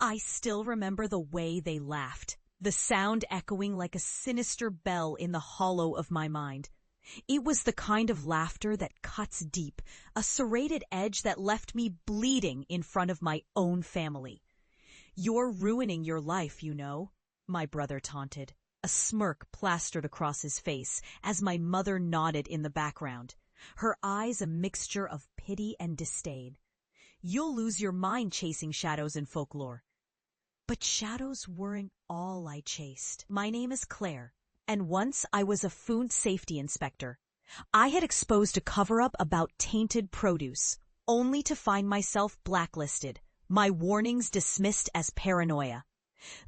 I still remember the way they laughed, the sound echoing like a sinister bell in the hollow of my mind. It was the kind of laughter that cuts deep, a serrated edge that left me bleeding in front of my own family. "You're ruining your life, you know," my brother taunted, a smirk plastered across his face as my mother nodded in the background, her eyes a mixture of pity and disdain. "You'll lose your mind chasing shadows in folklore." But shadows weren't all I chased. My name is Claire, and once I was a food safety inspector. I had exposed a cover-up about tainted produce, only to find myself blacklisted, my warnings dismissed as paranoia.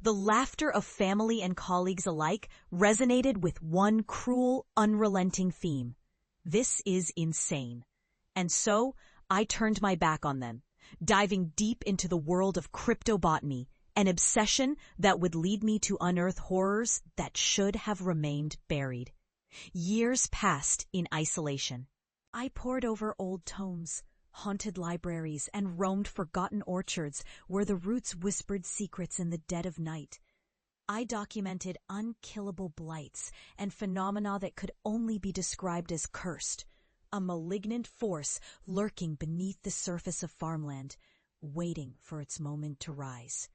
The laughter of family and colleagues alike resonated with one cruel, unrelenting theme. This is insane. And so, I turned my back on them, diving deep into the world of cryptobotany, an obsession that would lead me to unearth horrors that should have remained buried. Years passed in isolation. I pored over old tomes, haunted libraries, and roamed forgotten orchards where the roots whispered secrets in the dead of night. I documented unkillable blights and phenomena that could only be described as cursed, a malignant force lurking beneath the surface of farmland, waiting for its moment to rise.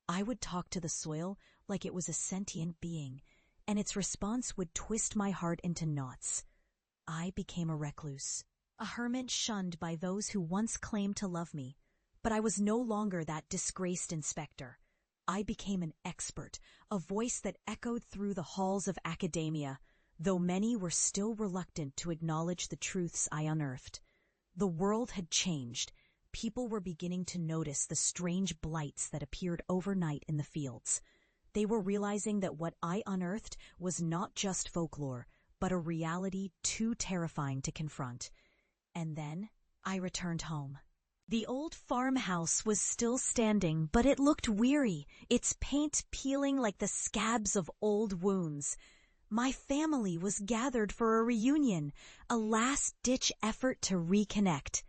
I would talk to the soil like it was a sentient being, and its response would twist my heart into knots. I became a recluse, a hermit shunned by those who once claimed to love me. But I was no longer that disgraced inspector. I became an expert, a voice that echoed through the halls of academia, though many were still reluctant to acknowledge the truths I unearthed. The world had changed. People were beginning to notice the strange blights that appeared overnight in the fields. They were realizing that what I unearthed was not just folklore, but a reality too terrifying to confront. And then I returned home. The old farmhouse was still standing, but it looked weary, its paint peeling like the scabs of old wounds. My family was gathered for a reunion, a last-ditch effort to reconnect.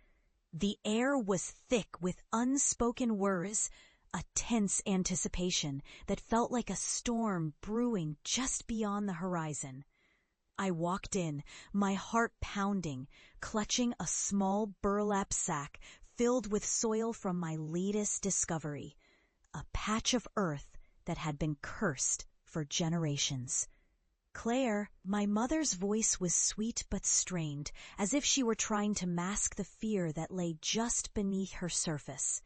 The air was thick with unspoken words, a tense anticipation that felt like a storm brewing just beyond the horizon. I walked in, my heart pounding, clutching a small burlap sack filled with soil from my latest discovery, a patch of earth that had been cursed for generations. "Claire," my mother's voice was sweet but strained, as if she were trying to mask the fear that lay just beneath her surface.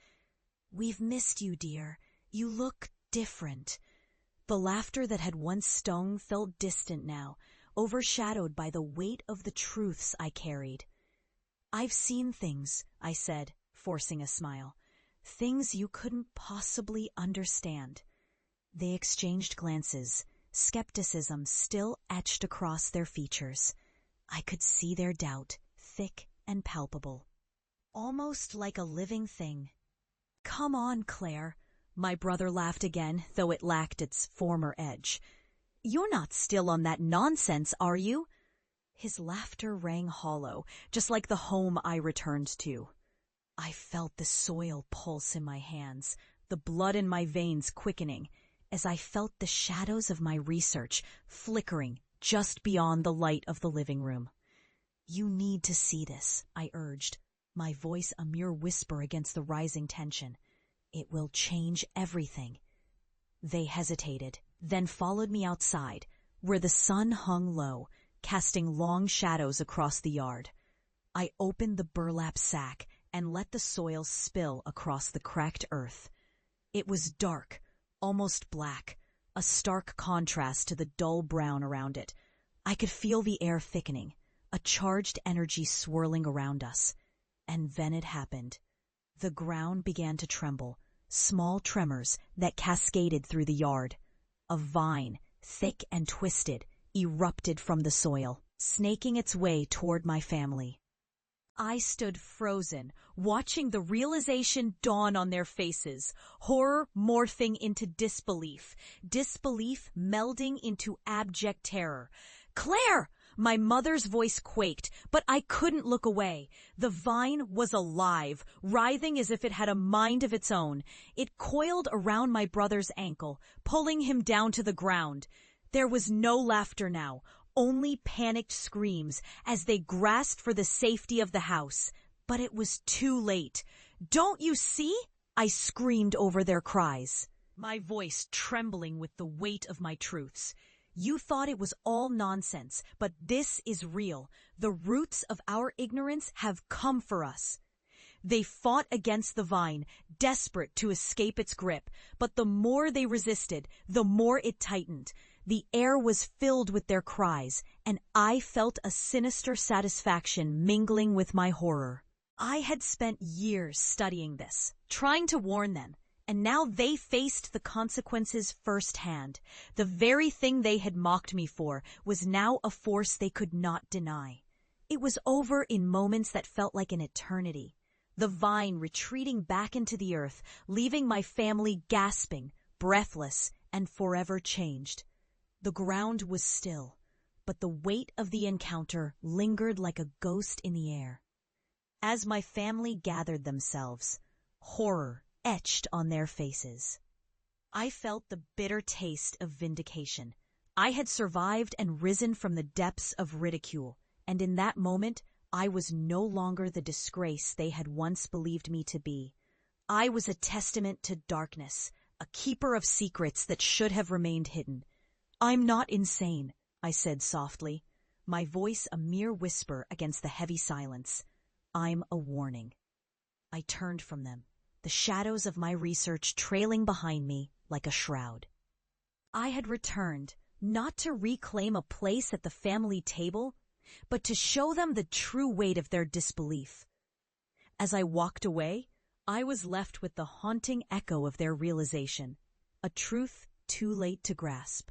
"We've missed you, dear. You look different." The laughter that had once stung felt distant now, overshadowed by the weight of the truths I carried. "I've seen things," I said, forcing a smile. "Things you couldn't possibly understand." They exchanged glances, skepticism still etched across their features. I could see their doubt, thick and palpable, almost like a living thing. "Come on, Claire," my brother laughed again, though it lacked its former edge. "You're not still on that nonsense, are you?" His laughter rang hollow, just like the home I returned to. I felt the soil pulse in my hands, the blood in my veins quickening, as I felt the shadows of my research flickering just beyond the light of the living room. "You need to see this," I urged, my voice a mere whisper against the rising tension. "It will change everything." They hesitated, then followed me outside, where the sun hung low, casting long shadows across the yard. I opened the burlap sack and let the soil spill across the cracked earth. It was dark, almost black, a stark contrast to the dull brown around it. I could feel the air thickening, a charged energy swirling around us. And then it happened. The ground began to tremble, small tremors that cascaded through the yard. A vine, thick and twisted, erupted from the soil, snaking its way toward my family. I stood frozen, watching the realization dawn on their faces, horror morphing into disbelief, disbelief melding into abject terror. "Claire!" My mother's voice quaked, but I couldn't look away. The vine was alive, writhing as if it had a mind of its own. It coiled around my brother's ankle, pulling him down to the ground. There was no laughter now, only panicked screams as they grasped for the safety of the house. But it was too late. "Don't you see?" I screamed over their cries, my voice trembling with the weight of my truths. "You thought it was all nonsense, but this is real. The roots of our ignorance have come for us." They fought against the vine, desperate to escape its grip, but the more they resisted, the more it tightened. The air was filled with their cries, and I felt a sinister satisfaction mingling with my horror. I had spent years studying this, trying to warn them, and now they faced the consequences firsthand. The very thing they had mocked me for was now a force they could not deny. It was over in moments that felt like an eternity. The vine retreating back into the earth, leaving my family gasping, breathless, and forever changed. The ground was still, but the weight of the encounter lingered like a ghost in the air. As my family gathered themselves, horror etched on their faces, I felt the bitter taste of vindication. I had survived and risen from the depths of ridicule, and in that moment, I was no longer the disgrace they had once believed me to be. I was a testament to darkness, a keeper of secrets that should have remained hidden. "I'm not insane," I said softly, my voice a mere whisper against the heavy silence. "I'm a warning." I turned from them, the shadows of my research trailing behind me like a shroud. I had returned, not to reclaim a place at the family table, but to show them the true weight of their disbelief. As I walked away, I was left with the haunting echo of their realization, a truth too late to grasp.